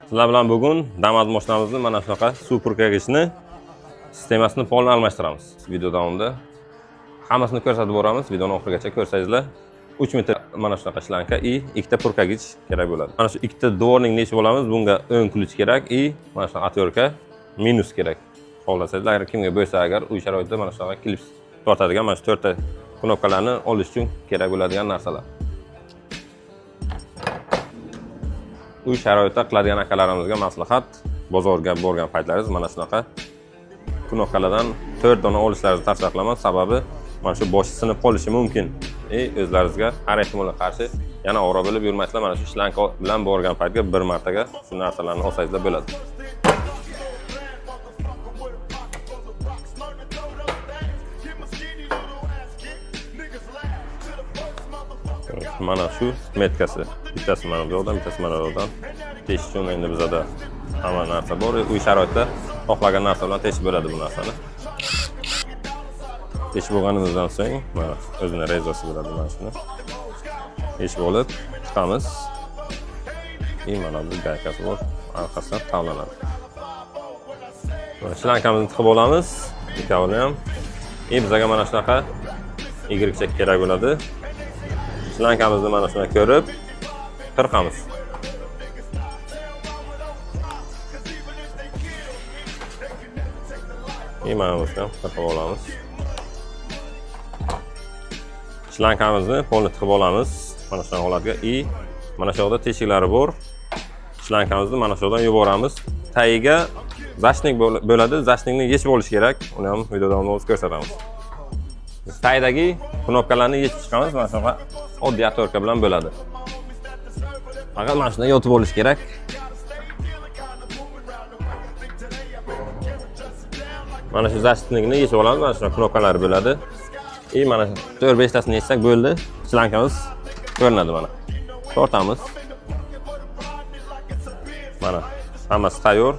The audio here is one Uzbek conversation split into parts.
Sizlar bilan bugun Damas mashinamizni mana shunaqa suv purkagichni sistemasini polni almashtiramiz. Video davomida hammasini ko'rsatib boramiz. Videoni oxirigacha ko'rsangizlar 3 metr mana shunaqa shlanka и ikkita purkagich kerak bo'ladi. Mana shu ikkita dvorning nechi bo'lamiz? Bunga o'ng ключ kerak и mana shu atyorka minus kerak. Xohlasangizlar agar kimga bo'lsa agar uy sharoitida mana shunaqa klips tortadigan mana shu 4 ta knopkalarni olish uchun kerak bo'ladigan narsalar. Uy sharoitida qiladigan akalarimizga maslahat, bozorga borgan paytlaringiz mana shunaqa knopkalardan 4 dona olishlaringizni tavsiya qilaman. Sababi mana shu boshi sinib qolishi mumkin. O'zlaringizga har ehtimolga qarshi yana ora bo'lib yurmaysizlar. Mana shu shlanka bilan borgan paytga bir martaga shu narsalarni olsangizlar bo'ladi. Mana shu metkasi. Bittasi mana bu yoqdan, bittasi mana bu yoqdan. Tesh uchun endi bizda hamma narsa bor. Uy sharoitida xohlagan narsa bilan teshib bo'ladi bu narsani. Teshib bo'lganimizdan so'ng mana o'zini rezosi bo'ladi mana shuni. Teshib olib chiqamiz. Mana bu gaykasi bor. Orqasidan tavlanadi. Shlankamizni tiqib olamiz. Ikkovini ham. Bizga mana shunaqa Y kerak bo'ladi. Slankamizni mana shuna ko'rib qirqamiz. Mana buni qirqib olamiz. Slankamizni polni tiqib olamiz. Mana shu holatga mana shu yerda teshiklari bor. Slankamizni mana shu yerdan yuboramiz. Tagiga zashnik bo'ladi. Zashnikni yechib olish kerak. Uni ham video davomida o'z ko'rsatamiz. Tagidagi knopkalarni yechib chiqamiz. Mana shunaqa oddiy atyorka bilan bo'ladi. Faqat mana shunday yotib olish kerak. Mana shu zashnikni yechib olamiz. Mana shunday knopkalar bo'ladi. Mana 4-5 tasini yechsak bo'ldi. Slankamiz ko'rinadi mana. Tortamiz. Mana hammasi tayyor.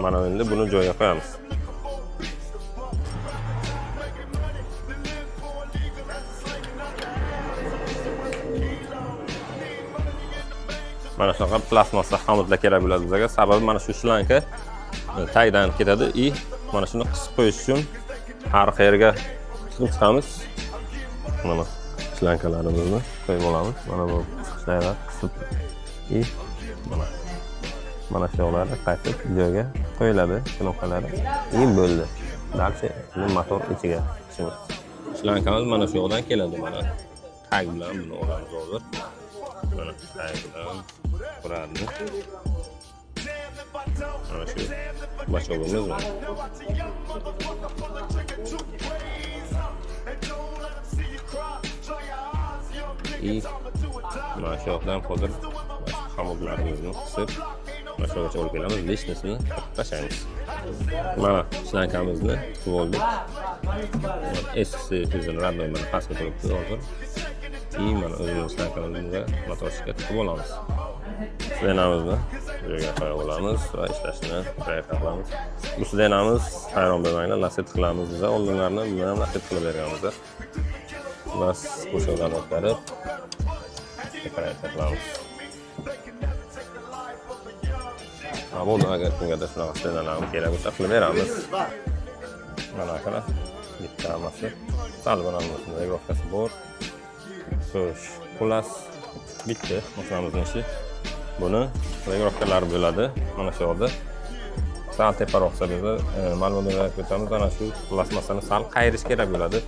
Mana endi buni joyiga qo'yamiz. Mana shunaqa plastmassa xomutlar kerak bo'ladi bizga. Sababi mana shu shlanka tagdan ketadi и mana shuni qisib qo'yish uchun har qayerga tiqib chiqamiz. Mana shlankalarimizni qo'yib olamiz. Mana bu qisqichlarga qisib и mana shu yoqlarga qaytib joyga qo'yiladi knopkalari. Bo'ldi. Dalchi motor ichiga tushamiz. Shlankamiz mana shu yoqdan keladi mana. Tag bilan buni olamiz hozir. Mana tag bilan quradi. Mana shu boshlig'imiz bor. Mana shu yoqdan hozir xomutlarimizni qisib mana shu yoqqa olib kelamiz. Lishnisini tashlaymiz. Mana shlankamizni tiqib oldik. Eski tizim radnoy mana pastga turibdi hozir. Mana o'zimiz slankamizga motorchika tiqib olamiz. Sidenamizni joyiga qo'yib olamiz va ishlashini proyekt qilamiz. Bu sidenamiz hayron bo'lmanglar, laset qilamiz biz. Oldinlarni bilan laset qilib berganmiz. Bas qo'shuvdan o'tkarib proyekt qilamiz. Bo'ldi, agar kimgadir shunaqa sidenalarni kerak bo'lsa qilib beramiz. Mana qara bitta hammasi sal bo'lamiz. Regrovkasi bor. Xo'sh, xullas bitti mashinamizning ishi. Buni regrovkalari bo'ladi. Mana shu yerda sal teparoqsa bizni ma'lumotlar ko'rsatamiz. Mana shu plastmassani sal qayirish kerak bo'ladi.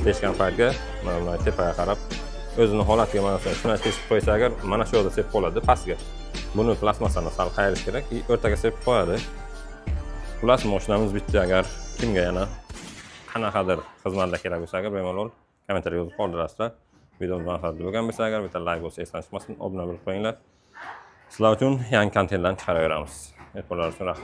Teshgan paytga mana bunday tepaga qarab o'zini holatiga mana shuni teshib qo'ysa agar mana shu yerda sepib qoladi pastga. Buni plastmassani sal qayirish kerak va o'rtaga sepib qo'yadi. Xullas mashinamiz bitti. Agar kimga yana qanaqadir xizmatlar kerak bo'lsa agar bemalol kommentariyga yozib qoldirasizlar. Videomiz manfaatli bo'lgan bo'lsa agar bitta like bo'lsa esdan chiqmasin, obuna bo'lib qo'yinglar. Sizlar uchun yangi kontentlarni chiqaraveramiz. E'tiborlaringiz uchun rahmat.